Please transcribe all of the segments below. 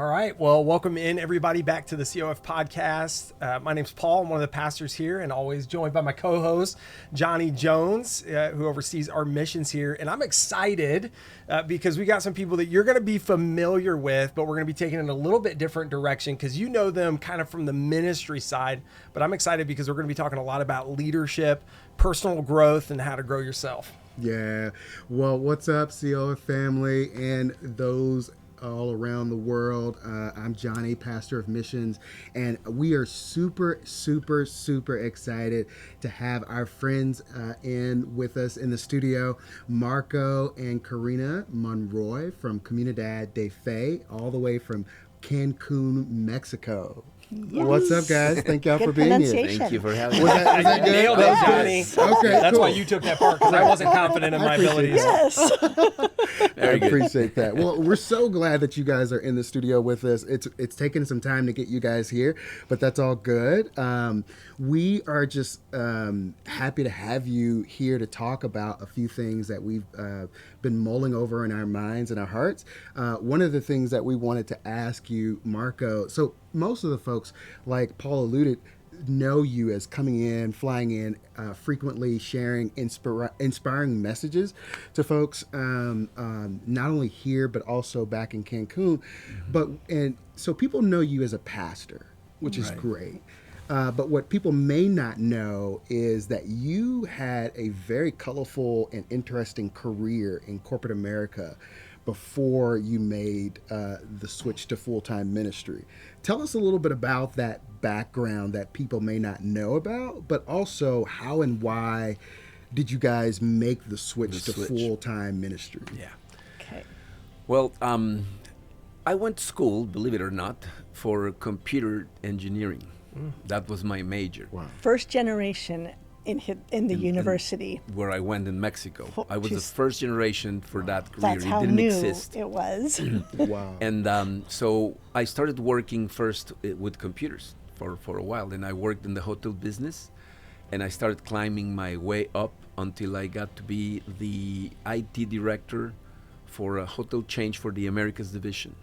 All right. Well, welcome in everybody back to the COF podcast. My name's Paul. I'm one of the pastors here and always joined by my co-host, Johnny Jones, who oversees our missions here. And I'm excited because we got some people that you're going to be familiar with, but we're going to be taking it in a little bit different direction because you know them kind of from the ministry side. But I'm excited because we're going to be talking a lot about leadership, personal growth, and how to grow yourself. Yeah. Well, what's up, COF family and those all around the world. I'm Johnny, pastor of missions, and we are super excited to have our friends in with us in the studio, Marco and Carina Monroy from Comunidad de Fe, all the way from Cancun, Mexico. Yes. What's up, guys? Thank y'all for being here. Thank you for having me. Was that good? Nailed it, Johnny. Okay, That's cool. why you took that part, because I wasn't confident in my abilities. Yes. I appreciate that. Well, we're so glad that you guys are in the studio with us. It's taken some time to get you guys here, but that's all good. We are just happy to have you here to talk about a few things that we've been mulling over in our minds and our hearts. One of the things that we wanted to ask you, Marco, so most of the folks, like Paul alluded, know you as coming in, flying in, frequently sharing inspiring messages to folks, not only here but also back in Cancun. And so people know you as a pastor, which is great. But what people may not know is that you had a very colorful and interesting career in corporate America before you made the switch to full-time ministry. Tell us a little bit about that background that people may not know about, but also how and why did you guys make the switch to full-time ministry? Yeah. Okay. Well, I went to school, believe it or not, for computer engineering. That was my major. Wow. First generation in the university. Where I went in Mexico. Oh, I was the geez. first generation for that career. That's It how didn't new exist. it was. Wow. And so I started working first with computers for a while. Then I worked in the hotel business, and I started climbing my way up until I got to be the IT director for a hotel chain for the Americas division.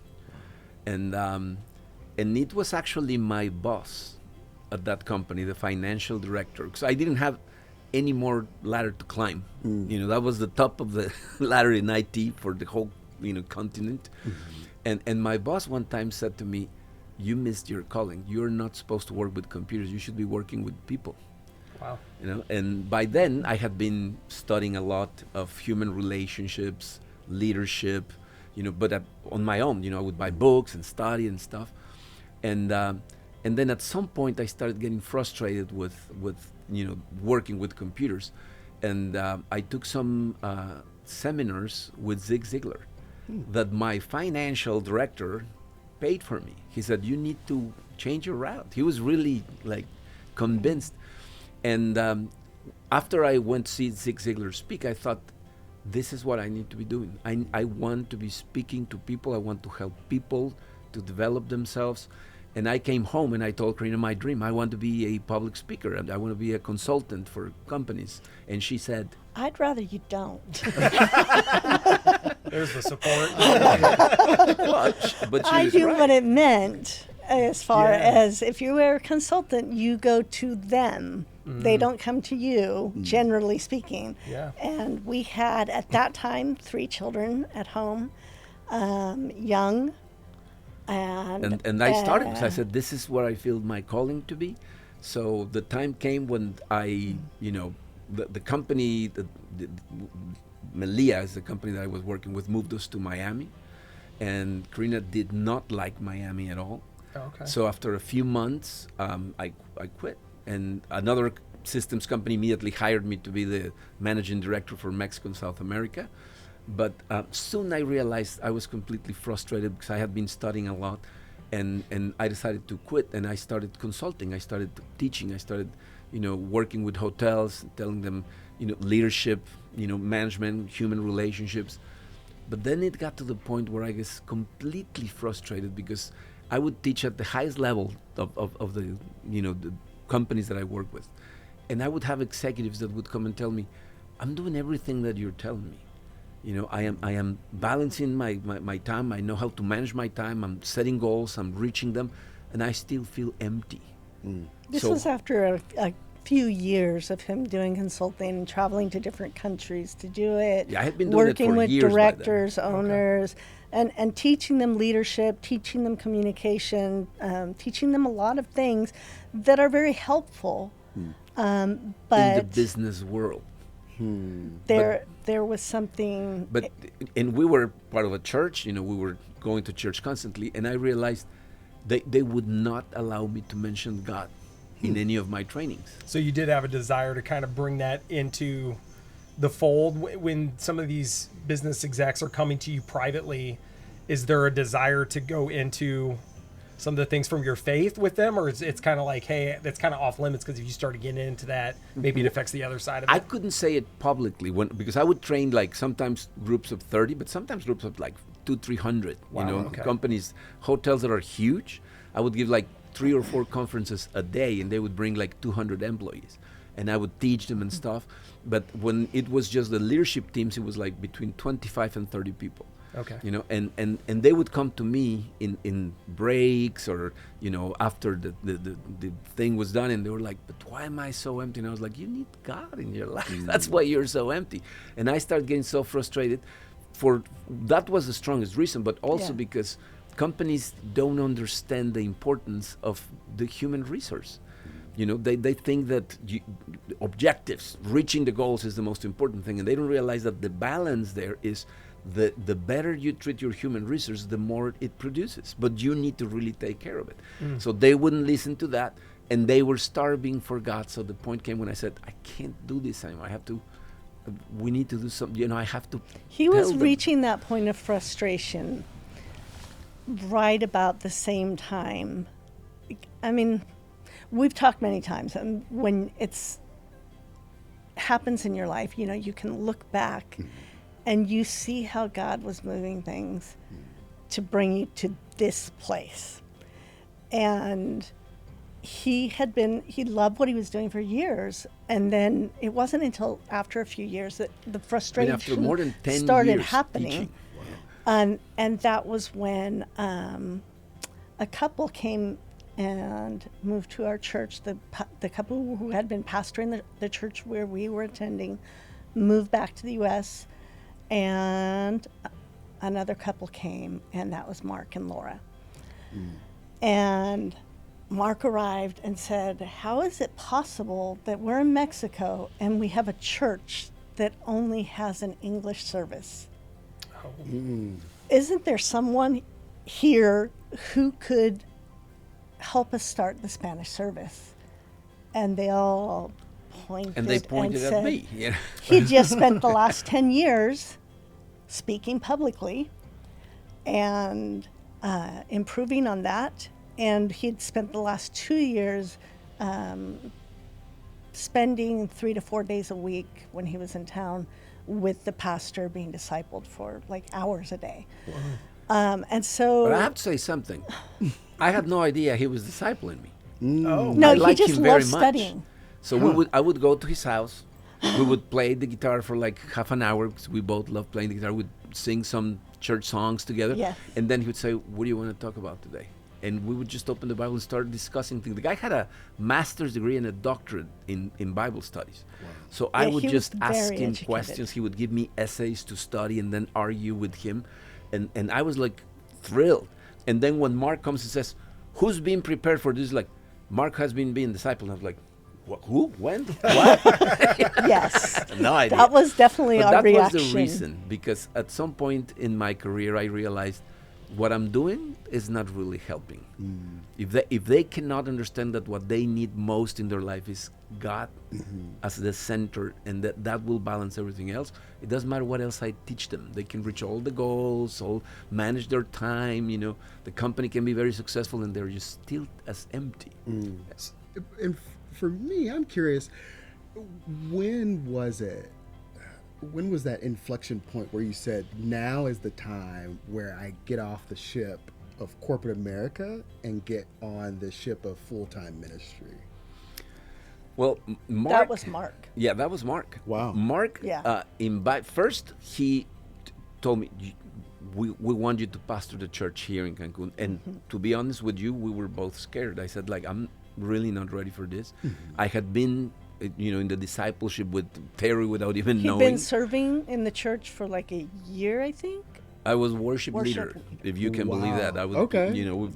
And it was actually my boss at that company, the financial director, because I didn't have any more ladder to climb. You know, that was the top of the ladder in IT for the whole, continent. And my boss one time said to me, "You missed your calling. You're not supposed to work with computers. You should be working with people." Wow. And by then I had been studying a lot of human relationships, leadership, but on my own, I would buy books and study and stuff. And then at some point I started getting frustrated with working with computers. And I took some seminars with Zig Ziglar that my financial director paid for me. He said, "You need to change your route." He was really convinced. And after I went to see Zig Ziglar speak, I thought, this is what I need to be doing. I want to be speaking to people. I want to help people to develop themselves. And I came home and I told Carina my dream. I want to be a public speaker and I want to be a consultant for companies. And she said, I'd rather you don't. There's the support. but she I was knew right. what it meant as far Yeah. as if you were a consultant, you go to them. They don't come to you, generally speaking. Yeah. And we had, at that time, 3 children at home, young. And I started because I said, this is what I feel my calling to be. So the time came when I, the company, Melia is the company that I was working with, moved us to Miami. And Carina did not like Miami at all. Okay. So after a few months, I quit. And another systems company immediately hired me to be the managing director for Mexico and South America. But soon I realized I was completely frustrated because I had been studying a lot, and I decided to quit. And I started consulting. I started teaching. I started, working with hotels, telling them, leadership, management, human relationships. But then it got to the point where I was completely frustrated because I would teach at the highest level of the, the companies that I work with, and I would have executives that would come and tell me, "I'm doing everything that you're telling me, I am balancing my time. I know how to manage my time. I'm setting goals. I'm reaching them, and I still feel empty. This was after a few years of him doing consulting and traveling to different countries to do it. Yeah, I had been doing it working for with years by then. directors, owners, and teaching them leadership, teaching them communication, teaching them a lot of things that are very helpful. But in the business world. there was something. And we were part of a church. We were going to church constantly, and I realized they would not allow me to mention God in any of my trainings. So you did have a desire to kind of bring that into the fold when some of these business execs are coming to you privately. Is there a desire to go into some of the things from your faith with them, or it's kind of like, hey, that's kind of off limits because if you started getting into that, maybe it affects the other side of it? I couldn't say it publicly because I would train like sometimes groups of 30, but sometimes groups of like 200-300. Wow, okay. Companies, hotels that are huge. I would give like 3 or 4 conferences a day, and they would bring like 200 employees, and I would teach them and stuff. But when it was just the leadership teams, it was like between 25 and 30 people. Okay. And they would come to me in breaks or, after the thing was done, and they were like, but why am I so empty? And I was like, you need God in your life. That's why you're so empty. And I started getting so frustrated. That was the strongest reason, but also because companies don't understand the importance of the human resource. They think that objectives, reaching the goals is the most important thing, and they don't realize that the balance there is the better you treat your human resource, the more it produces. But you need to really take care of it. So they wouldn't listen to that, and they were starving for God. So the point came when I said, I can't do this anymore. We need to do something. I have to. He was reaching that point of frustration right about the same time. I mean, we've talked many times, and when it's happens in your life, you can look back and you see how God was moving things to bring you to this place. And he loved what he was doing for years. And then it wasn't until after a few years that the frustration after more than 10 started years happening. teaching. And that was when a couple came and moved to our church. The couple who had been pastoring the church where we were attending moved back to the U.S., and another couple came, and that was Mark and Laura. And Mark arrived and said, how is it possible that we're in Mexico and we have a church that only has an English service? Isn't there someone here who could help us start the Spanish service? And they all pointed and they pointed and at said, me. He just spent the last 10 years speaking publicly and improving on that. And he'd spent the last 2 years spending 3 to 4 days a week when he was in town with the pastor, being discipled for like hours a day. Wow. And so, But I have to say something. I had no idea he was discipling me. Oh. no, I he like just him very loved much. studying. So I would go to his house. We would play the guitar for like half an hour because we both love playing the guitar. We'd sing some church songs together. Yes. And then he would say, what do you want to talk about today? And we would just open the Bible and start discussing things. The guy had a master's degree and a doctorate in Bible studies. Wow. So I would he just was ask very him educated. questions. He would give me essays to study and then argue with him. And I was like thrilled. And then when Mark comes and says, who's being prepared for this? Like, Mark has been being discipled. And I was like, who? When? What? Yes. No idea. That was definitely But our that reaction. was the reason, because at some point in my career, I realized what I'm doing is not really helping. If they cannot understand that what they need most in their life is God as the center, and that will balance everything else, it doesn't matter what else I teach them. They can reach all the goals, manage their time. The company can be very successful, and they're just still as empty. Yes. And for me, I'm curious, when was that inflection point where you said, now is the time where I get off the ship of corporate America and get on the ship of full-time ministry? Well, Mark. That was Mark. Yeah, that was Mark. Wow. Mark, Yeah. first he told me, we want you to pastor the church here in Cancun. And to be honest with you, we were both scared. I said, like, I'm really not ready for this. I had been, in the discipleship with Terry without even knowing. He'd been serving in the church for like a year, I think. I was worship leader, if you can believe that. I was,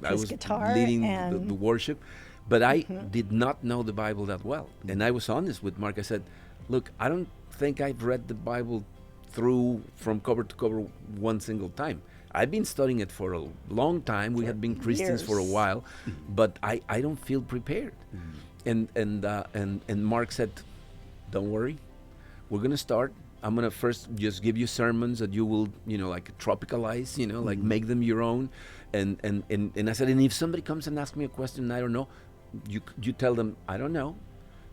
I was leading the worship, but I did not know the Bible that well. And I was honest with Mark. I said, look, I don't think I've read the Bible through from cover to cover one single time. I've been studying it for a long time. We had been Christians for a while, but I don't feel prepared. And Mark said, don't worry, we're going to start. I'm going to first just give you sermons that you will, like tropicalize, like make them your own. And I said, and if somebody comes and asks me a question and I don't know, you tell them, I don't know,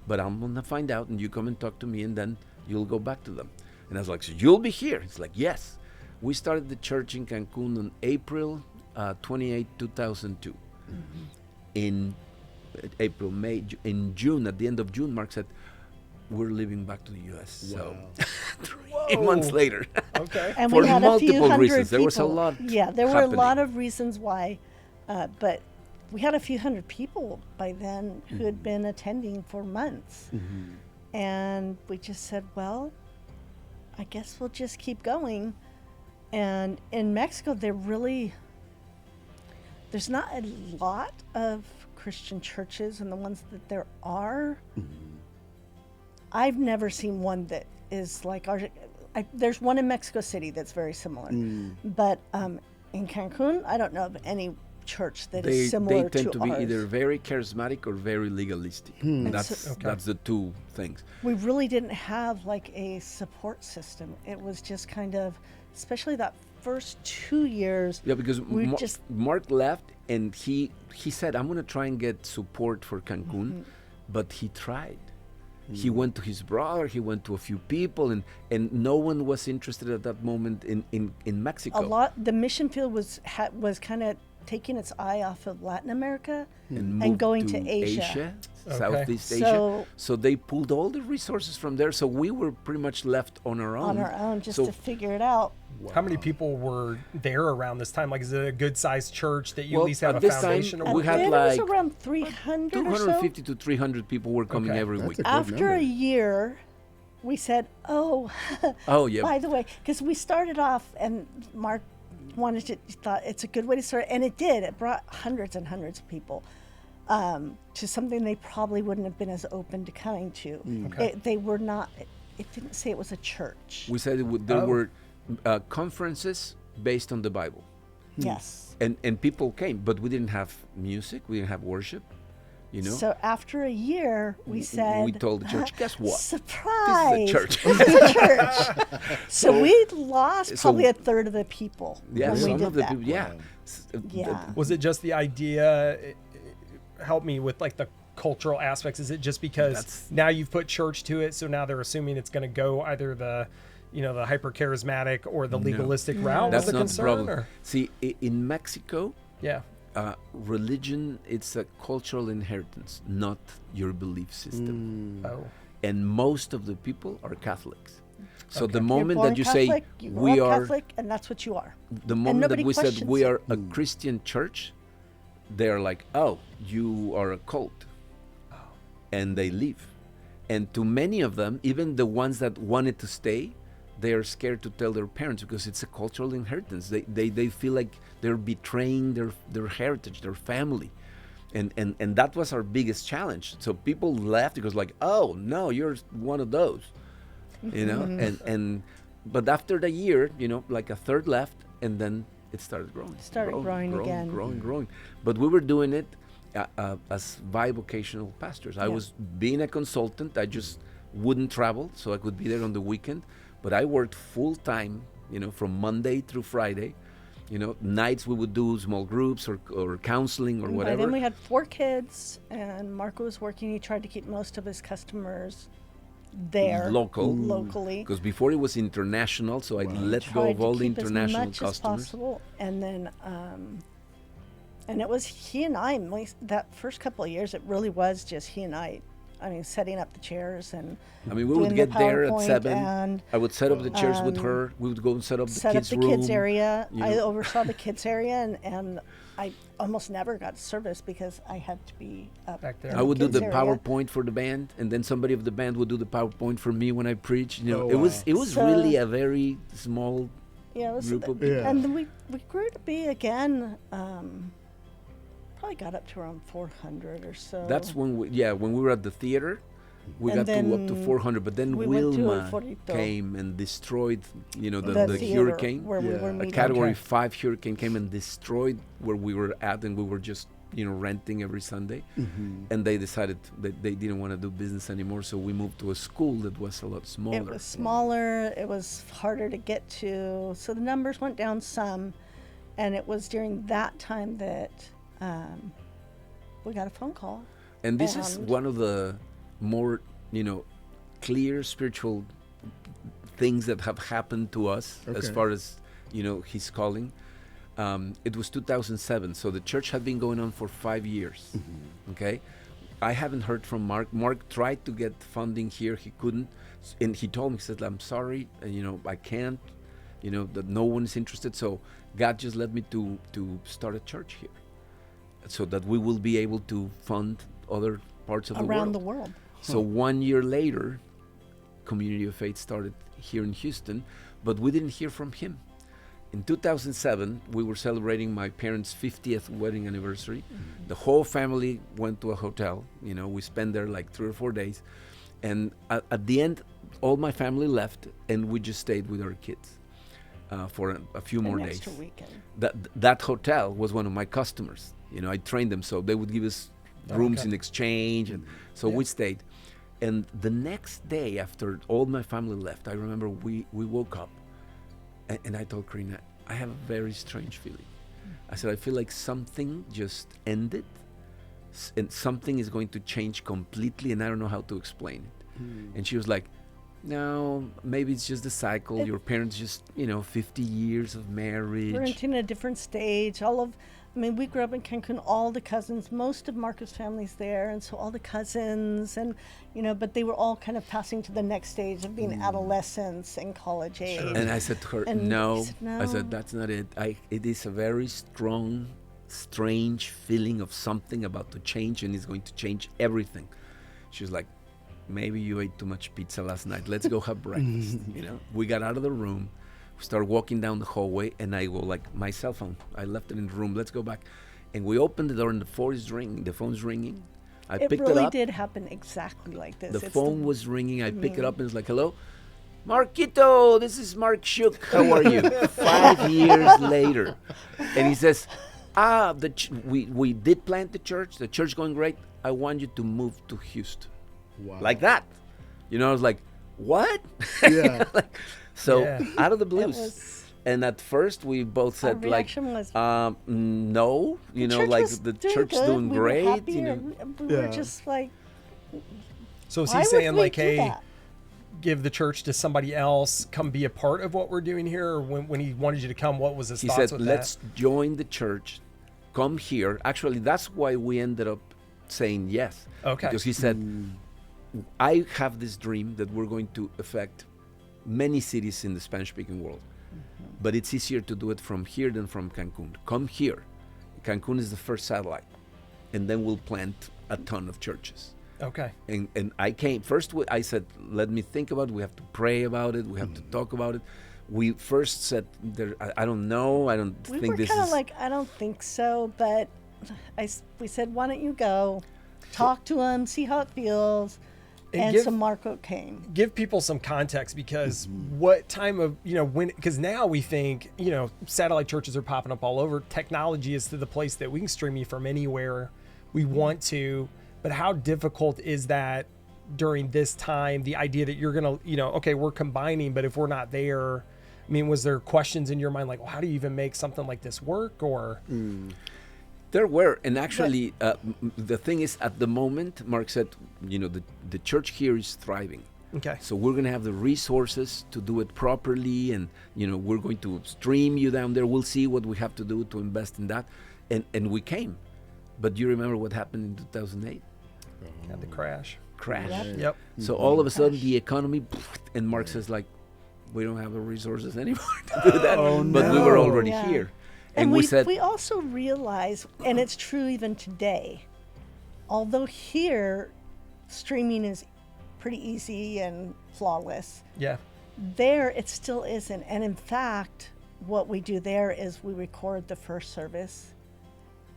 but I'm going to find out, and you come and talk to me, and then you'll go back to them. And I was like, so you'll be here? It's like, yes. We started the church in Cancun on April 28, 2002. In April, May, in June, at the end of June, Mark said, we're leaving back to the U.S. Wow. So 3 months later. Okay. And For we had a few multiple hundred reasons. people. There was a lot Yeah, there were happening. a lot of reasons why, but we had a few hundred people by then who had been attending for months. And we just said, well, I guess we'll just keep going. And in Mexico, there's not a lot of Christian churches, and the ones that there are, I've never seen one that is like ours. There's one in Mexico City that's very similar, but in Cancun, I don't know of any church that is similar to They tend to be ours. either very charismatic or very legalistic. That's the two things. We really didn't have like a support system. It was just kind of, especially that first 2 years. Yeah, because we Mark left, and he said, I'm going to try and get support for Cancun, but he tried. He went to his brother, he went to a few people, and no one was interested at that moment in Mexico. The mission field was kind of taking its eye off of Latin America and and going moved to Asia. Southeast Asia. So they pulled all the resources from there. So we were pretty much left on our own. Just to figure it out. Wow. How many people were there around this time? Like, is it a good-sized church that you at least have at a this foundation? time, we had It like was around 300 or so. 250 to 300 people were coming every That's week. a good After number. a year, we said, oh, Yeah. by the way, because we started off and Mark thought it's a good way to start, and it did. It brought hundreds and hundreds of people to something they probably wouldn't have been as open to coming to. Okay. They were not. It didn't say it was a church. We said there were conferences based on the Bible. Yes. And people came, but we didn't have music, we didn't have worship, So after a year, we said, we told the church, guess what? Surprise! This is a church. This is a church. So we lost probably a third of the people. Yeah, when we some did of the that. people, yeah. Yeah. Was it just the idea? Help me with like the cultural aspects. Is it just because now you've put church to it, so now they're assuming it's going to go either the hyper charismatic or the legalistic route? That's was the not concern, the problem. or? See, in Mexico, Yeah. religion, it's a cultural inheritance, not your belief system. Oh. And most of the people are Catholics. So the You're moment born that you Catholic, say you we are are, Catholic, and that's what you are. the moment that nobody we said questions we it. are a Christian church, they're like, oh, you are a cult. And they leave. And to many of them, even the ones that wanted to stay, they are scared to tell their parents because it's a cultural inheritance. They feel like they're betraying their heritage, their family. And that was our biggest challenge. So people left because like, oh, no, you're one of those. But after the year, like a third left, and then it started growing. Growing. But we were doing it as bivocational pastors. I was being a consultant. I just wouldn't travel, so I could be there on the weekend. But I worked full time, from Monday through Friday. Nights we would do small groups or counseling or whatever. By then we had 4 kids, and Marco was working. He tried to keep most of his customers there locally. Because before it was international, so I let go Tried of to all the keep international as much customers. as possible, and then and it was he and I. That first couple of years, it really was just he and I I mean, setting up the chairs and I mean, we doing would the get there at PowerPoint 7. and I would set up the chairs with her. We would go and set up set the up kids' the room. kids area. you I know. oversaw the kids area, and I almost never got service because I had to be up Back there. in I would do kids the area. PowerPoint for the band, and then somebody of the band would do the PowerPoint for me when I preached. You know, Oh, it was wow. was So- really a very small. Yeah, it was, group of people. and then we grew to be again. Probably got up to around 400 or so. That's when when we were at the theater, we And got to up to then 400. But then we went to El Wilma Forito. came and destroyed, the theater hurricane. where we Yeah. were A A meeting. Category Okay. 5 hurricane came and destroyed where we were at, and we were just renting every Sunday. And they decided that they didn't want to do business anymore, so we moved to a school that was a lot smaller. It was smaller. It was harder to get to. So the numbers went down some, and it was during that time that we got a phone call. And this is And- one of the more, clear spiritual things that have happened to us as Okay. far as, his calling. It was 2007, so the church had been going on for 5 years. Okay? I haven't heard from Mark. Mark tried to get funding here. He couldn't. And he told me, he said, I'm sorry, I can't, that no one is interested. So God just led me to start a church here so that we will be able to fund other parts of the world. Around the world. So 1 year later, Community of Faith started here in Houston, but we didn't hear from him. In 2007, we were celebrating my parents' 50th wedding anniversary. The whole family went to a hotel. We spent there like 3 or 4 days. And at the end, all my family left, and we just stayed with our kids for a few more An days. extra weekend. That hotel was one of my customers. I trained them, so they would give us rooms in exchange, and so we stayed. And the next day, after all my family left, I remember we woke up, and I told Carina, I have a very strange feeling. I said, I feel like something just ended, and something is going to change completely, and I don't know how to explain it. And she was like, no, maybe it's just the cycle. Your parents just, 50 years of marriage. We're in a different stage. We grew up in Cancun, all the cousins, most of Marcus' family's there, and so all the cousins, and, but they were all kind of passing to the next stage of being adolescents and college age. And I said to her, And no. I said, I said, "No." that's not it. It is a very strong, strange feeling of something about to change, and it's going to change everything. She was like, maybe you ate too much pizza last night. Let's go have breakfast. We got out of the room. We started walking down the hallway, and I go like, my cell phone. I left it in the room. Let's go back. And we opened the door, and the phone is ringing. The phone's ringing. I It picked really it up. did happen exactly like this. The It's phone was ringing. I pick it up, and it's like, hello? Marquito, this is Mark Shook. How are you? 5 years later. And he says, we did plant the church. The church going great. I want you to move to Houston. Wow. Like that. I was like, what? Yeah. So Yeah. out of the It blues. was, And at first we both our said like, reaction was, no, church like was the doing church good. doing We were great. happy, and we were Yeah. just like, So is why he would saying we like, do hey, that? give the church to somebody else, come be a part of what we're doing here? Or when he wanted you to come, what was his He thoughts said, with let's join the church, come here. Actually, that's why we ended up saying yes. Okay. Because he said, I have this dream that we're going to affect many cities in the Spanish-speaking world. But it's easier to do it from here than from Cancun. Come here. Cancun is the first satellite. And then we'll plant a ton of churches. that? Okay. And I came, first I said, let me think about it. We have to pray about it. We have to talk about it. We first said, I don't know. I don't We think were this kind of is... like, I don't think so, but we said, why don't you go, talk to him, see how it feels, and give- so Marco came. Give people some context, because what time of, because now we think, satellite churches are popping up all over. Technology is to the place that we can stream you from anywhere we want to. But how difficult is that during this time? The idea that you're going to, okay, we're combining, but if we're not there, was there questions in your mind like, well, how do you even make something like this work? Or There were, and actually, the thing is, at the moment, Mark said, the church here is thriving. okay, So we're going to have the resources to do it properly, and we're going to stream you down there. We'll see what we have to do to invest in that, and we came. But do you remember what happened in 2008? had the crash. crash. Yep. So all of a sudden the economy, and Mark says like, we don't have the resources anymore to do that. But we were already Yeah. here. And we said, we also realize, and it's true even today, although here streaming is pretty easy and flawless, Yeah. there it still isn't. And in fact, what we do there is we record the first service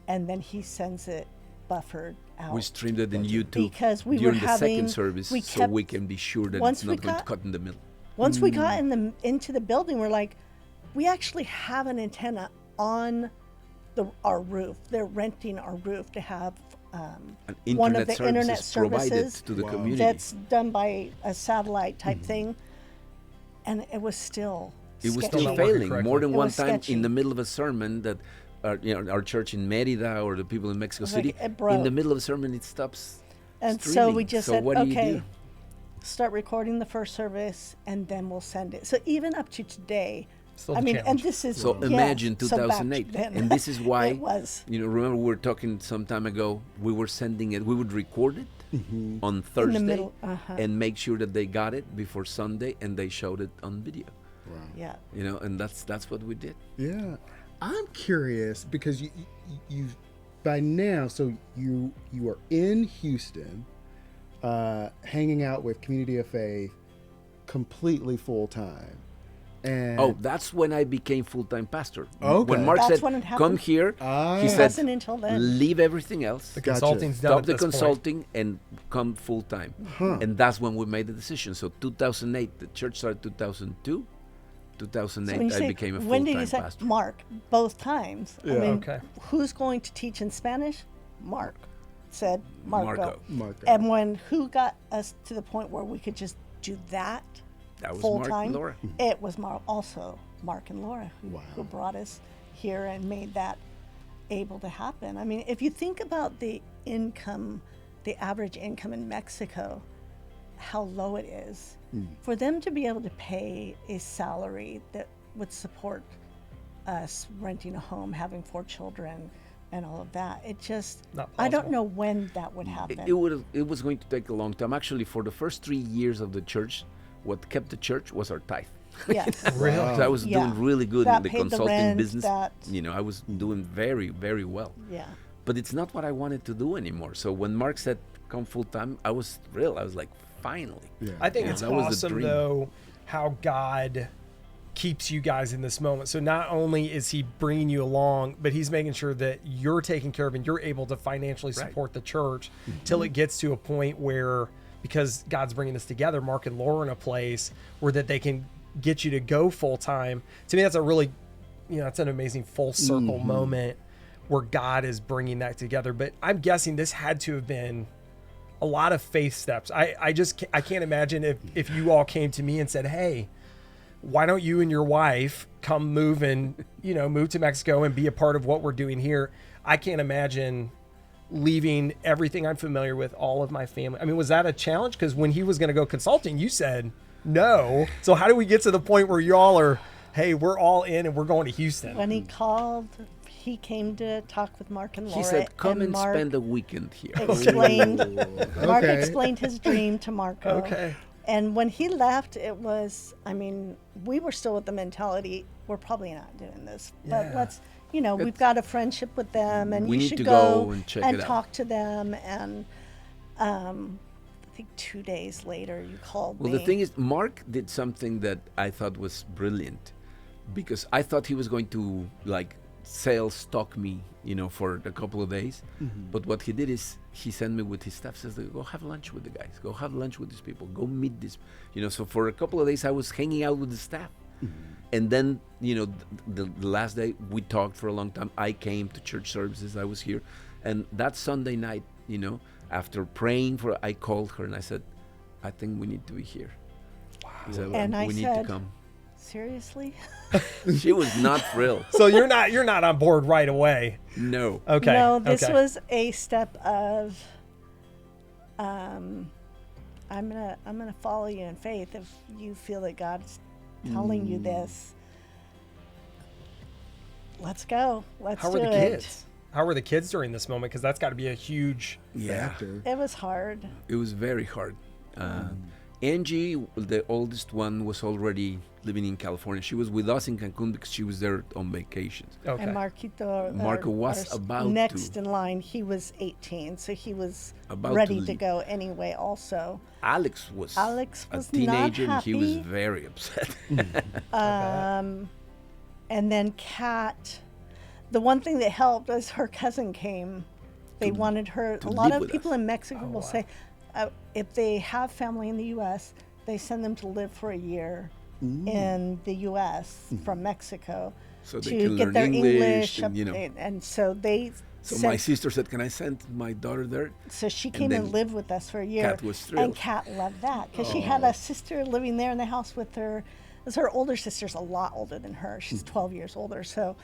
and then he sends it buffered out. we streamed it in YouTube Because we during were the having, second service, we so kept, we can be sure that once it's we not going to got- cut in the middle. once we got into the building, we're like, we actually have an antenna on our roof. They're renting our roof to have An one internet of the service internet is provided services to the Wow. community. that's done by a satellite type thing, and it was still It was sketchy. still not working failing correctly. more than It one was time sketchy. in the middle of a sermon that our church in Merida or the people in Mexico was like, City, it in the broke. middle of a sermon it stops And so streaming. we just So said, what do you okay, do? start recording the first service, and then we'll send it. So even up to today, Still I the mean, and challenge. this is So yeah, imagine so back 2008, then, and this is why it was remember we were talking some time ago. We were sending it. We would record it on Thursday middle, and make sure that they got it before Sunday, and they showed it on video. yeah. And that's what we did. Yeah, I'm curious because you by now, so you are in Houston, hanging out with Community of Faith, completely full time, and Oh, that's when I became full-time pastor. Okay. When Mark That's said, when it "Come happened? here," Ah. he It said, wasn't until then. "Leave everything else, The Gotcha. consulting's done stop at the this point. consulting, and come full-time." And that's when we made the decision. So 2008, the church started 2002. So 2008, when you I say, became a when did full-time you say pastor. Mark? Both times. I Yeah. mean, Okay. who's going to teach in Spanish? Mark said Marco. Marco. And when who got us to the point where we could just do that That was full Mark time? and Laura. It was also Mark and Laura who Wow. brought us here and made that able to happen. I mean, if you think about the income, the average income in Mexico, how low it is, for them to be able to pay a salary that would support us renting a home, having 4 children, and all of that, it just, Not I don't possible. know when that would happen. It was going to take a long time. Actually, for the first 3 years of the church, what kept the church was our tithe. Yes. Really? So I was Yeah. doing really good That in the paid the consulting rent, business. that- I was doing very, very well. Yeah. But it's not what I wanted to do anymore. So when Mark said come full time, I was thrilled. I was like, finally. Yeah. I think Yeah, it's that was the awesome dream. though how God keeps you guys in this moment. So not only is he bringing you along, but he's making sure that you're taken care of and you're able to financially Right. support the church till it gets to a point where, because God's bringing this together, Mark and Laura in a place where that they can get you to go full time. To me, that's a really, it's an amazing full circle moment where God is bringing that together. But I'm guessing this had to have been a lot of faith steps. I can't imagine if you all came to me and said, hey, why don't you and your wife come move to Mexico and be a part of what we're doing here? I can't imagine leaving everything I'm familiar with, all of my family. I mean, was that a challenge? Because when he was going to go consulting, you said no. So how do we get to the point where y'all are, hey, we're all in and we're going to Houston? When he called, he came to talk with Mark and Laura. He said, come and Mark spend a weekend here. explained, Mark Okay. explained his dream to Marco. Okay. And when he left, it was, we were still with the mentality, we're probably not doing this. But Yeah. let's, we've got a friendship with them, and We you need should to go go and check it out. talk to them. And I think 2 days later, you called Well, me. the thing is, Mark did something that I thought was brilliant, because I thought he was going to sales stalk me, for a couple of days. But what he did is he sent me with his staff, says, go have lunch with the guys, go have lunch with these people, go meet this, so for a couple of days I was hanging out with the staff. And then, the last day we talked for a long time. I came to church services, I was here. And that Sunday night, after praying I called her and I said, I think we need to be here. Wow. And I we need said, to come. seriously? She was not thrilled. So you're not on board right away. No. Okay. No, this okay. was a step of I'm gonna follow you in faith if you feel that God's telling you this. Let's go. Let's How do were the it. kids? How were the kids during this moment? Because that's got to be a huge factor. It was hard. It was very hard. Angie, the oldest one, was already living in California. She was with us in Cancun because she was there on vacations. Okay. And Marquito, Marco was our about next to. in line. He was 18, so he was About ready to to leave. go anyway. Also, Alex was Alex a was teenager, not and he was happy. very upset. And then Kat, the one thing that helped was her cousin came. They wanted her. to A lot live of with people us. in Mexico will say, if they have family in the U.S., they send them to live for a year in the U.S. from Mexico So they to can get learn their English English and, you know. and so they. So sent, my sister said, "Can I send my daughter there?" So she came then and lived with us for a year. Kat was thrilled. And Kat loved that because she had a sister living there in the house with her. Because her older sister's a lot older than her. She's 12 years older. So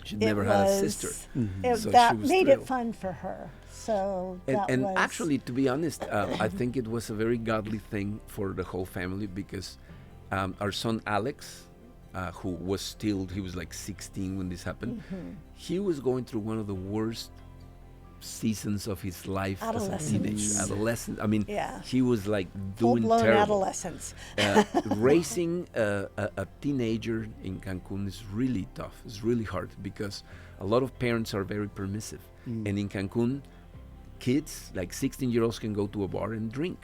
She'd it never had a was- sister. It, So that she was made thrilled. it fun for her. So And, that and was actually, to be honest, I think it was a very godly thing for the whole family because our son Alex, who was still, he was like 16 when this happened, he was going through one of the worst seasons of his life as a teenager. Adolescent. I mean, Yeah. he was like doing full-blown terrible. adolescence. Raising a teenager in Cancun is really tough. It's really hard because a lot of parents are very permissive. And in Cancun, kids, like 16-year-olds, can go to a bar and drink.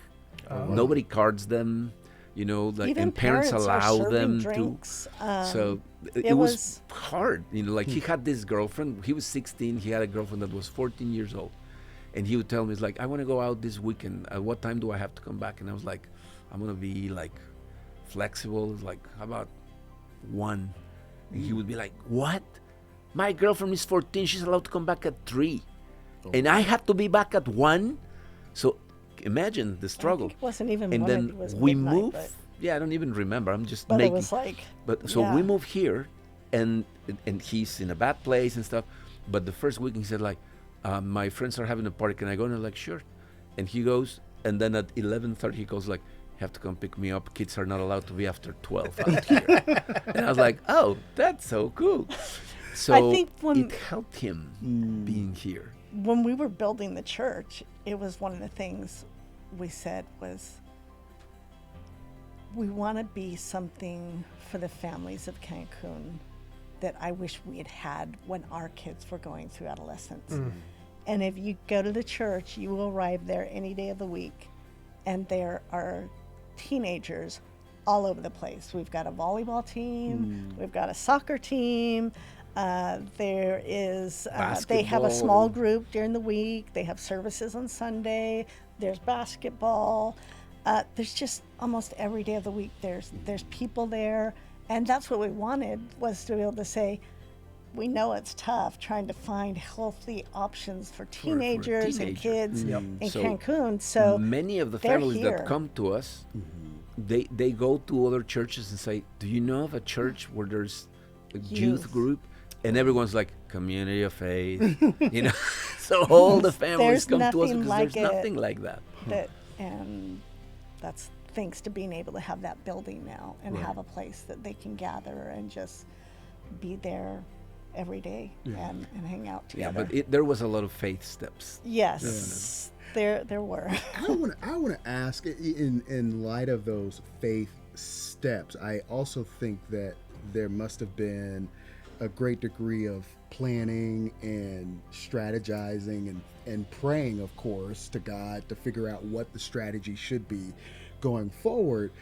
Nobody cards them, you know, like, Even and parents are allow serving them drinks. So it was hard. You know, like he had this girlfriend. He was 16. He had a girlfriend that was 14 years old. And he would tell me, it's like, I want to go out this weekend. At what time do I have to come back? And I was like, I'm going to be like flexible. It's like, how about 1? And he would be like, what? My girlfriend is 14. She's allowed to come back at 3. And I have to be back at 1? So imagine the I struggle. think it wasn't even And one, then it was we midnight, moved. but, Yeah, I don't even remember. I'm just but making. it was like But so yeah. we moved here, and he's in a bad place and stuff. But the first week he said like, my friends are having a party. Can I go? And I'm like, sure. And he goes, and then at 11:30 he goes like, have to come pick me up. Kids are not allowed to be after 12 out here. And I was like, oh, that's so cool. So I think when- it helped him being here. when we were building the church, it was one of the things we said was we want to be something for the families of Cancun that I wish we had had when our kids were going through adolescence. And if you go to the church, you will arrive there any day of the week, and there are teenagers all over the place. We've got a volleyball team, we've got a soccer team. There is, they have a small Basketball. group during the week. They have services on Sunday. There's basketball. There's just almost every day of the week. There's people there, and that's what we wanted, was to be able to say, we know it's tough trying to find healthy options for teenagers and teenager. kids in So Cancun. So many of the they're families here. that come to us, they go to other churches and say, do you know of a church where there's a youth Youth. group? And everyone's like, community of faith, you know. So all the families There's come to us nothing because like there's it. nothing like that. and that's thanks to being able to have that building now and have a place that they can gather and just be there every day and hang out Yeah, together. but there was a lot of faith steps. Yes, there were. I want to ask, in light of those faith steps, I also think that there must have been a great degree of planning and strategizing and praying, of course, to God to figure out what the strategy should be going forward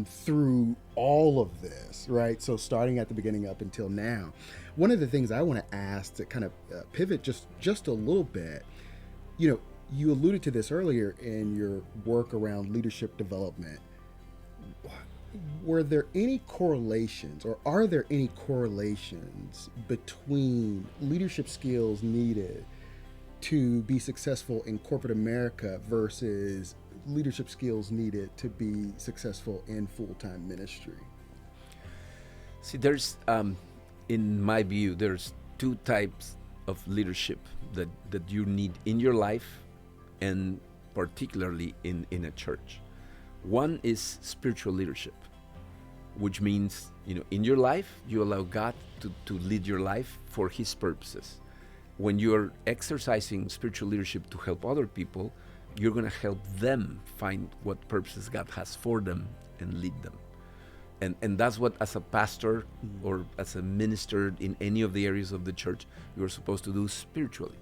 through all of this, right? So starting at the beginning up until now. One of the things I want to ask to kind of pivot just a little bit, you know, you alluded to this earlier in your work around leadership development. Were there any correlations, or are there any correlations between leadership skills needed to be successful in corporate America versus leadership skills needed to be successful in full-time ministry? See, there's, in my view, there's 2 types of leadership that you need in your life, and particularly in a church. One is spiritual leadership, which means, you know, in your life, you allow God to lead your life for His purposes. when you're exercising spiritual leadership to help other people, you're going to help them find what purposes God has for them and lead them. And that's what, as a pastor or as a minister in any of the areas of the church, you're supposed to do spiritually.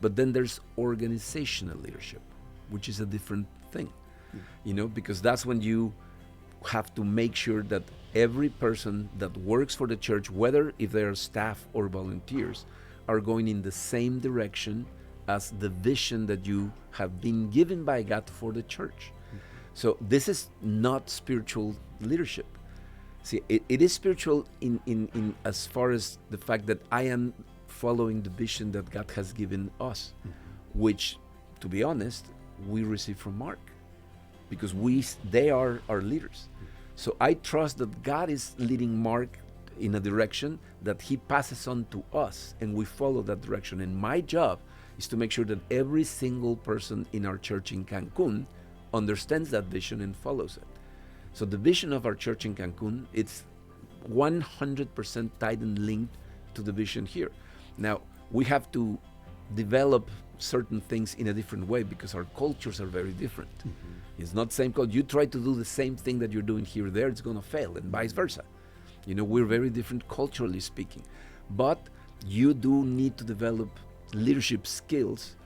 But then there's organizational leadership, which is a different thing, because that's when you have to make sure that every person that works for the church, whether if they're staff or volunteers, are going in the same direction as the vision that you have been given by God for the church. So this is not spiritual leadership. See, it is spiritual in as far as the fact that I am following the vision that God has given us, which, to be honest, we receive from Mark, because they are our leaders. So I trust that God is leading Mark in a direction that he passes on to us, and we follow that direction. And my job is to make sure that every single person in our church in Cancun understands that vision and follows it. So the vision of our church in Cancun, it's 100% tied and linked to the vision here. Now, we have to develop certain things in a different way because our cultures are very different. It's not the same culture. You try to do the same thing that you're doing here or there, it's going to fail, and vice versa. We're very different culturally speaking. But you do need to develop leadership skills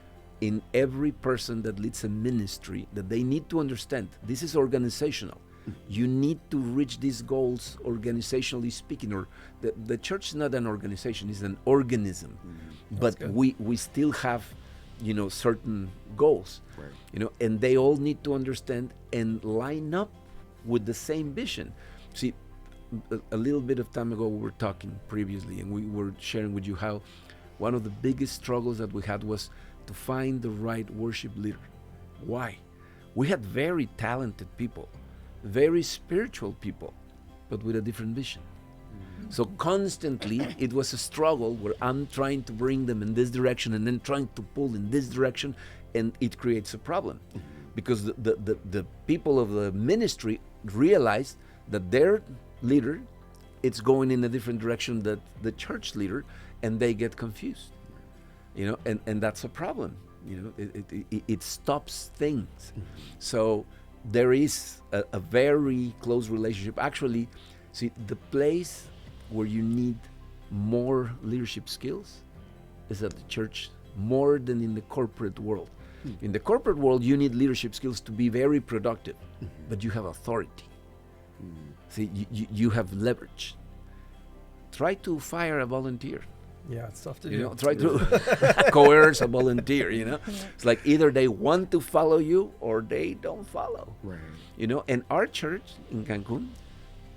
in every person that leads a ministry, that they need to understand this is organizational. You need to reach these goals organizationally speaking, or the church is not an organization, it's an organism. But we still have, certain goals, right. And they all need to understand and line up with the same vision. See, a little bit of time ago we were talking previously, and we were sharing with you how one of the biggest struggles that we had was to find the right worship leader. Why? We had very talented people, very spiritual people, but with a different vision. So constantly it was a struggle where I'm trying to bring them in this direction and then trying to pull in this direction, and it creates a problem because the people of the ministry realized that their leader, it's going in a different direction than the church leader, and they get confused, and that's a problem. It stops things. So there is a very close relationship. Actually, see, the place where you need more leadership skills is at the church more than in the corporate world. In the corporate world, you need leadership skills to be very productive, but you have authority. See, you have leverage. Try to fire a volunteer. Yeah, it's tough to do. Try to coerce a volunteer, It's like either they want to follow you or they don't follow. Right. And our church in Cancun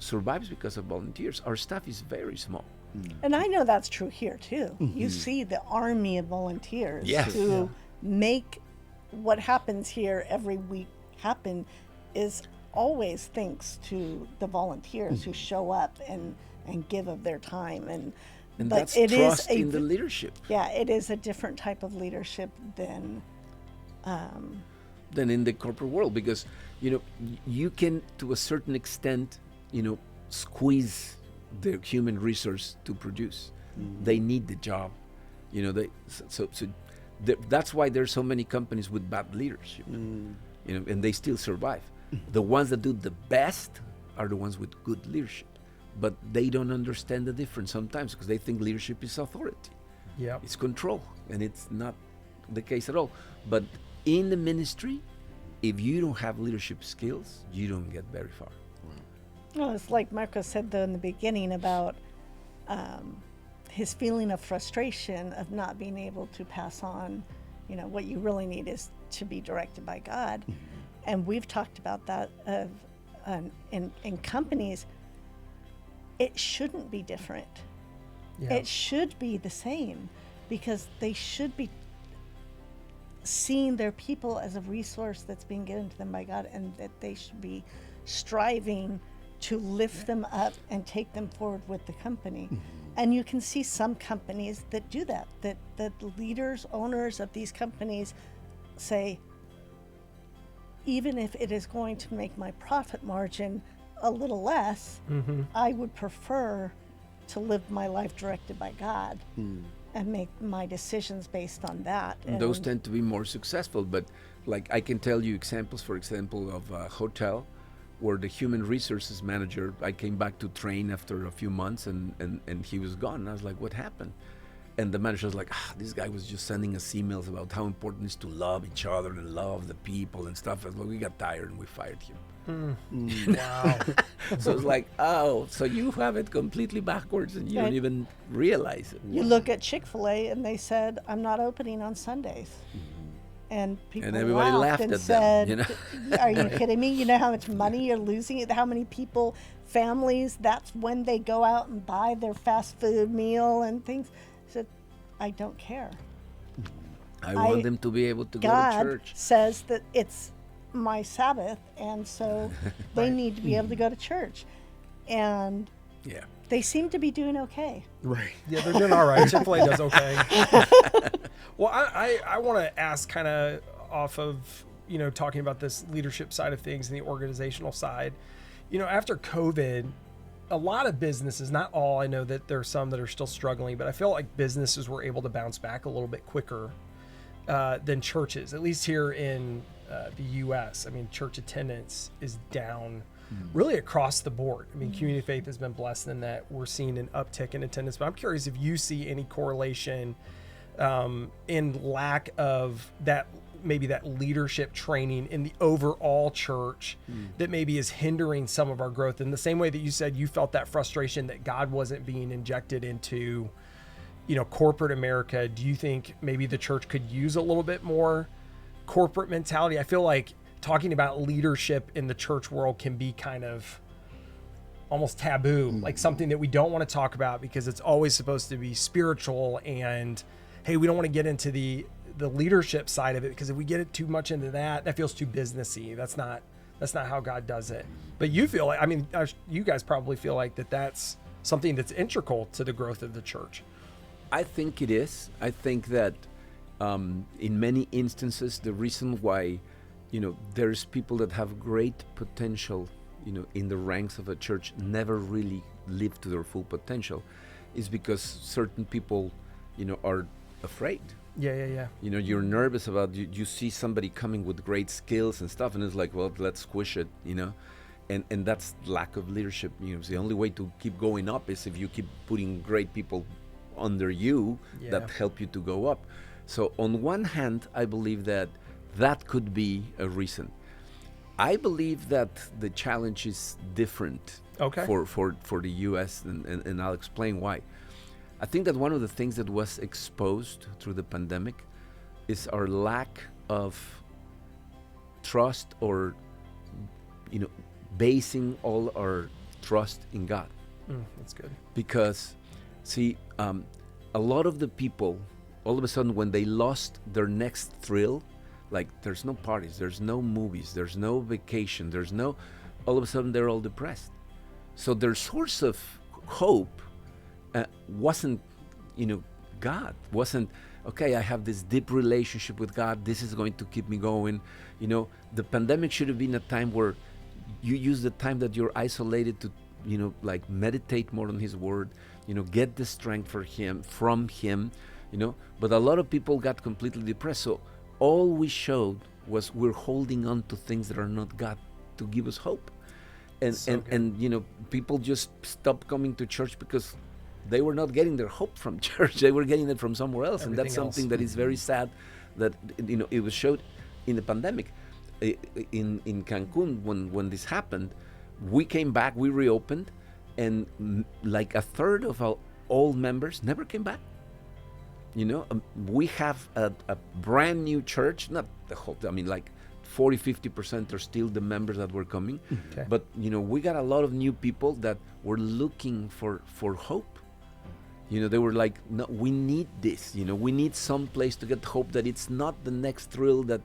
survives because of volunteers. Our staff is very small. And I know that's true here too. You see the army of volunteers to make what happens here every week happen is always thanks to the volunteers who show up and give of their time. And that's trust in the leadership. Yeah, it is a different type of leadership than in the corporate world, because you can, to a certain extent, squeeze the human resource to produce. They need the job, that's why there's so many companies with bad leadership, and they still survive. The ones that do the best are the ones with good leadership. But they don't understand the difference sometimes because they think leadership is authority. Yeah, it's control, and it's not the case at all. But in the ministry, if you don't have leadership skills, you don't get very far. Well, it's like Marco said though in the beginning about his feeling of frustration of not being able to pass on. What you really need is to be directed by God, and we've talked about that in companies. It shouldn't be different. Yeah. It should be the same, because they should be seeing their people as a resource that's being given to them by God, and that they should be striving to lift them up and take them forward with the company. And you can see some companies that do that the leaders, owners of these companies say, even if it is going to make my profit margin a little less, I would prefer to live my life directed by God. and make my decisions based on that. And those tend to be more successful. But like I can tell you examples, for example, of a hotel where the human resources manager, I came back to train after a few months and he was gone. And I was like, what happened? And the manager was like, this guy was just sending us emails about how important it is to love each other and love the people and stuff. And we got tired and we fired him. Wow. So it's like, oh, so you have it completely backwards and you don't even realize it. You look at Chick-fil-A and they said, I'm not opening on Sundays. And people And everybody laughed and at said, them, you know? Are you kidding me? You know how much money you're losing? How many people, families, that's when they go out and buy their fast food meal and things. I said, I don't care. I want them to be able to God go to church. says that it's my Sabbath, and so they need to be able to go to church. And Yeah. they seem to be doing okay. Right. Yeah, they're doing all right. Chick-fil-A does okay. Well, I want to ask kind of off of, talking about this leadership side of things and the organizational side. After COVID, a lot of businesses, not all, I know that there are some that are still struggling, but I feel like businesses were able to bounce back a little bit quicker than churches, at least here in the U.S. I mean, church attendance is down really across the board. I mean, Community Faith has been blessed in that we're seeing an uptick in attendance, but I'm curious if you see any correlation in lack of that, maybe that leadership training in the overall church that maybe is hindering some of our growth, in the same way that you said you felt that frustration that God wasn't being injected into, corporate America. Do you think maybe the church could use a little bit more corporate mentality? I feel like talking about leadership in the church world can be kind of almost taboo, like something that we don't want to talk about because it's always supposed to be spiritual, and hey, we don't want to get into the leadership side of it, because if we get it too much into that feels too businessy. That's not how God does it. But you feel like, you guys probably feel like that's something that's integral to the growth of the church. I think it is. I think that in many instances, the reason why, there's people that have great potential, in the ranks of a church never really live to their full potential is because certain people, are afraid. Yeah. You're nervous about, you see somebody coming with great skills and stuff, and it's like, well, let's squish it, and that's lack of leadership. The only way to keep going up is if you keep putting great people under you that help you to go up. So on one hand, I believe that could be a reason. I believe that the challenge is different for the U.S., and I'll explain why. I think that one of the things that was exposed through the pandemic is our lack of trust, or, basing all our trust in God. That's good. Because, see, a lot of the people, all of a sudden, when they lost their next thrill, like there's no parties, there's no movies, there's no vacation, all of a sudden they're all depressed. So their source of hope wasn't, God. Wasn't, okay, I have this deep relationship with God, this is going to keep me going. The pandemic should have been a time where you use the time that you're isolated to, like meditate more on His Word, get the strength from Him, But a lot of people got completely depressed. So all we showed was we're holding on to things that are not God to give us hope. And people just stopped coming to church because they were not getting their hope from church. They were getting it from somewhere else. Everything and that's something that is very sad, that it was showed in the pandemic. In Cancun, when this happened, we came back, we reopened, and like a third of our old members never came back. We have a brand new church, not the whole, like 40-50% are still the members that were coming. Okay. But we got a lot of new people that were looking for hope. They were like, no, we need this. We need some place to get hope, that it's not the next thrill that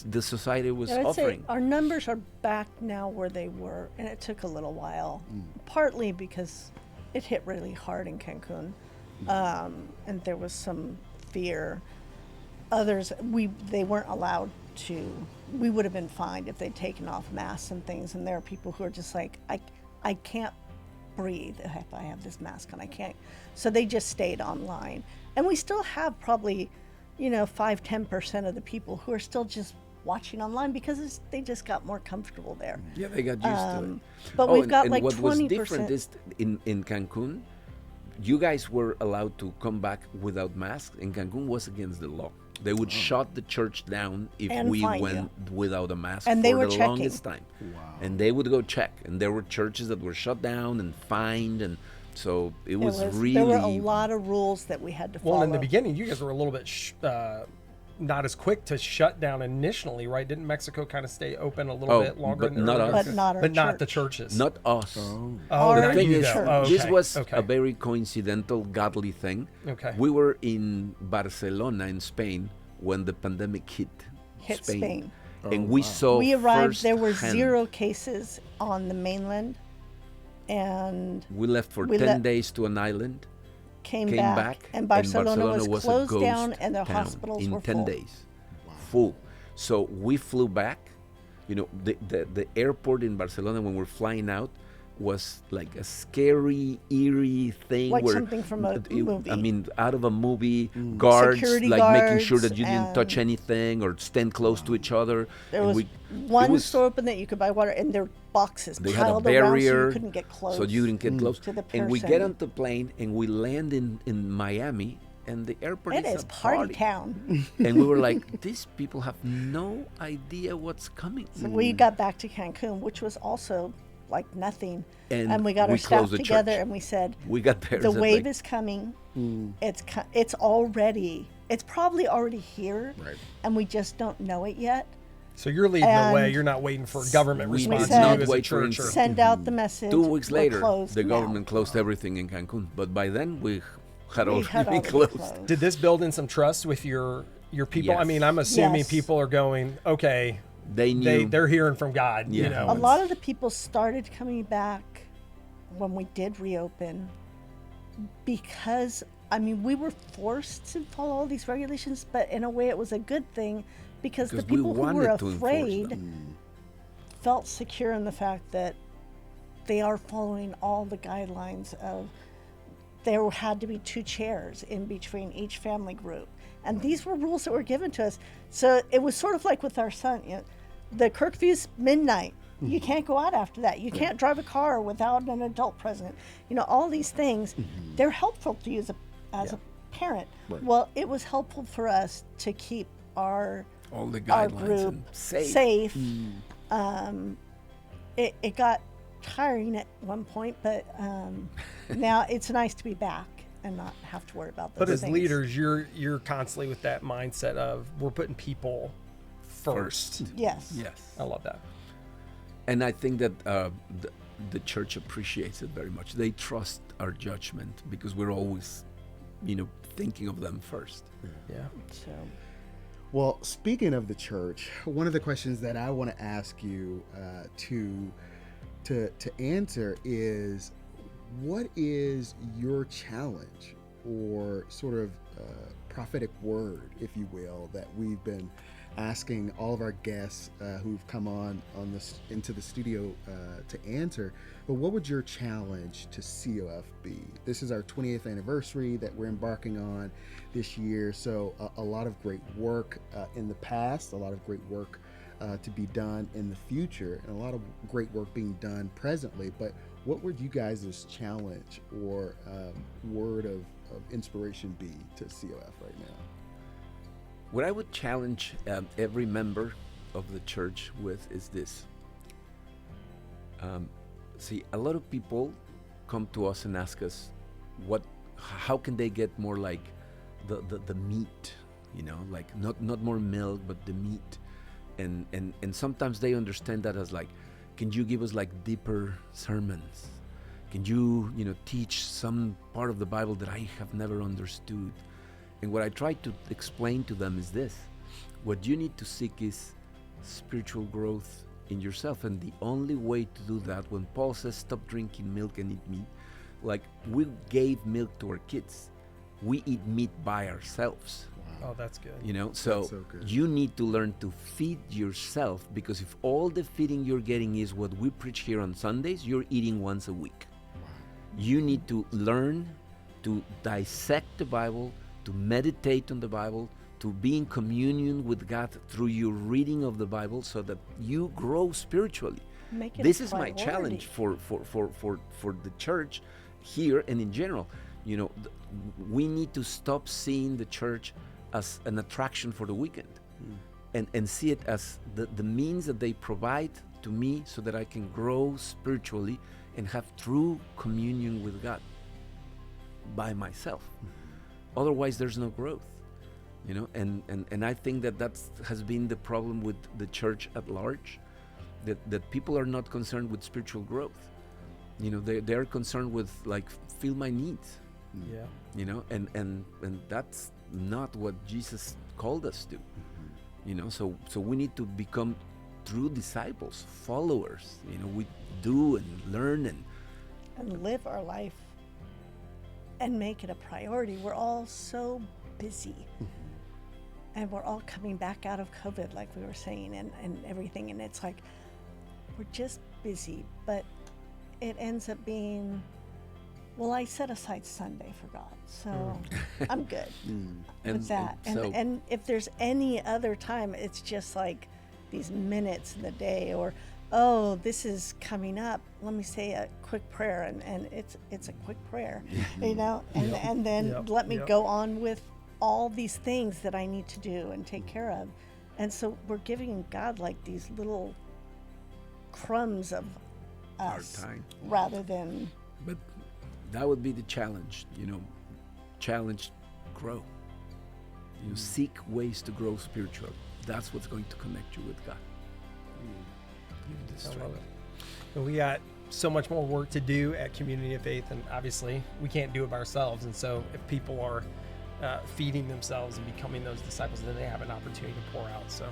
the society was I'd offering. say our numbers are back now where they were, and it took a little while, partly because it hit really hard in Cancun, and there was some fear. Others, they weren't allowed to. We would have been fined if they'd taken off masks and things, and there are people who are just like, I can't breathe if I have this mask on. I can't. So they just stayed online. And we still have probably, 5-10% of the people who are still just watching online because they just got more comfortable there. Yeah, they got used to it. But we've got and like what 20%. was different is in Cancun, you guys were allowed to come back without masks. In Cancun was against the law. They would shut the church down if And we fine went without a mask And for they were the checking. longest time. Wow. And they would go check. And there were churches that were shut down and fined. And so it was really... There were a lot of rules that we had to follow. Well, in the beginning, you guys were a little bit not as quick to shut down initially, right? Didn't Mexico kind of stay open a little bit longer? but than not everybody us. else? But not our But not church. the churches. Not us. Oh, Our not The thing you is, though. Oh, this okay. was Okay. a very coincidental, godly thing. Okay. We were in Barcelona in Spain when the pandemic hit Spain. And we saw We arrived, there were firsthand. 0 cases on the mainland, and We left for we 10 le- days to an island, came, came back, and Barcelona was a closed ghost down, and their town hospitals in were 10 full. days. Full. So we flew back. The airport in Barcelona when we're flying out was like a scary, eerie thing. Like where something from a movie. I mean, out of a movie. Guards, Security like making sure guards that you didn't touch and- anything or stand close to each other. There And was it one was- store open that you could buy water, and there were boxes They had a piled around so barrier, you couldn't get close. so you didn't get close. to the And we get person. on the plane and we land in Miami, and the airport It is is a party town. And we were like, these people have no idea what's coming. So we got back to Cancun, which was also like nothing. And we got we our staff closed the together, church. and we said, We got there. the and said, wave like, is coming. It's already, it's probably already here, Right. and we just don't know it yet. So you're leading the way. And You're not waiting for government we response. did to not you as a wait for church. Or, Send out the message. 2 weeks we're later, closed the now. government closed everything in Cancun. But by then, we had We already had been already closed. closed. did this build in some trust with your people? I Yes. mean, I'm assuming Yes. people are going, okay, They knew. they're hearing from God. Yeah. You know, A lot of the people started coming back when we did reopen because, I mean, we were forced to follow all these regulations, but in a way it was a good thing because the Because we people who were wanted to enforce afraid them. felt secure in the fact that they are following all the guidelines of there had to be 2 chairs in between each family group. And these were rules that were given to us. So it was sort of like with our son, the curfew's midnight. You can't go out after that. You can't drive a car without an adult present. All these things, they're helpful to you as a parent. Right. Well, it was helpful for us to keep our All the our guidelines group and safe. safe. It got tiring at one point, but now it's nice to be back and not have to worry about those but as things. leaders, you're constantly with that mindset of we're putting people first. Yes. Yes. I love that. And I think that the church appreciates it very much. They trust our judgment because we're always, thinking of them first. Yeah. So Well, speaking of the church, one of the questions that I want to ask you to answer is, what is your challenge or sort of prophetic word, if you will, that we've been asking all of our guests who've come on this into the studio to answer? But what would your challenge to COF be? This is our 20th anniversary that we're embarking on this year, so a lot of great work in the past, a lot of great work to be done in the future, and a lot of great work being done presently. But what would you guys' challenge or word of inspiration be to COF right now? What I would challenge every member of the church with is this. See, a lot of people come to us and ask us, how can they get more like the meat, like not more milk, but the meat. And sometimes they understand that as like, can you give us like deeper sermons? Can you, teach some part of the Bible that I have never understood? And what I try to explain to them is this: what you need to seek is spiritual growth in yourself. And the only way to do that, when Paul says stop drinking milk and eat meat, like we gave milk to our kids, we eat meat by ourselves. Oh, that's good. So That's so good. you need to learn to feed yourself, because if all the feeding you're getting is what we preach here on Sundays, you're eating once a week. You need to learn to dissect the Bible, to meditate on the Bible, to be in communion with God through your reading of the Bible so that you grow spiritually. Make it This a is my priority. challenge for the church here and in general. You know, we need to stop seeing the church as an attraction for the weekend and see it as the means that they provide to me so that I can grow spiritually and have true communion with God by myself. Otherwise, there's no growth. You know, and I think that has been the problem with the church at large, that people are not concerned with spiritual growth. You know, they're concerned with like fill my needs. Yeah. You know, and that's not what Jesus called us to. You know, so we need to become true disciples, followers. You know, we do and learn And live our life and make it a priority. We're all so busy. And we're all coming back out of COVID, like we were saying, and everything. And it's like, we're just busy. But it ends up being, well, I set aside Sunday for God. So I'm good with that. And if there's any other time, it's just like these minutes in the day, or, oh, this is coming up. Let me say a quick prayer. And it's a quick prayer, you know, and then let me go on with all these things that I need to do and take care of. And so we're giving God like these little crumbs of us our time. Rather than. But that would be the challenge, you know, challenge, grow. You know, seek ways to grow spiritually. That's what's going to connect you with God. I love it. And we got so much more work to do at Community of Faith, and obviously we can't do it by ourselves. And so if people are feeding themselves and becoming those disciples, then they have an opportunity to pour out. So,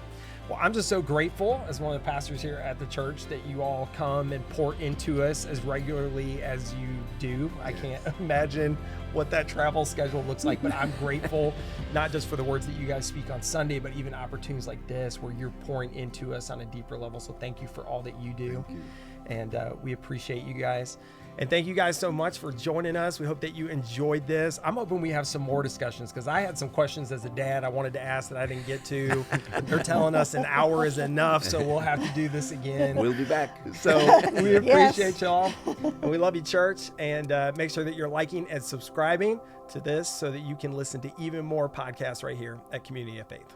well, I'm just so grateful as one of the pastors here at the church that you all come and pour into us as regularly as you do. I can't imagine what that travel schedule looks like, but I'm grateful not just for the words that you guys speak on Sunday, but even opportunities like this where you're pouring into us on a deeper level. So thank you for all that you do. And we appreciate you guys. And thank you guys so much for joining us. We hope that you enjoyed this. I'm hoping we have some more discussions because I had some questions as a dad I wanted to ask that I didn't get to. They're telling us an hour is enough, so we'll have to do this again. We'll be back. So we appreciate y'all. And we love you, church. And make sure that you're liking and subscribing to this so that you can listen to even more podcasts right here at Community of Faith.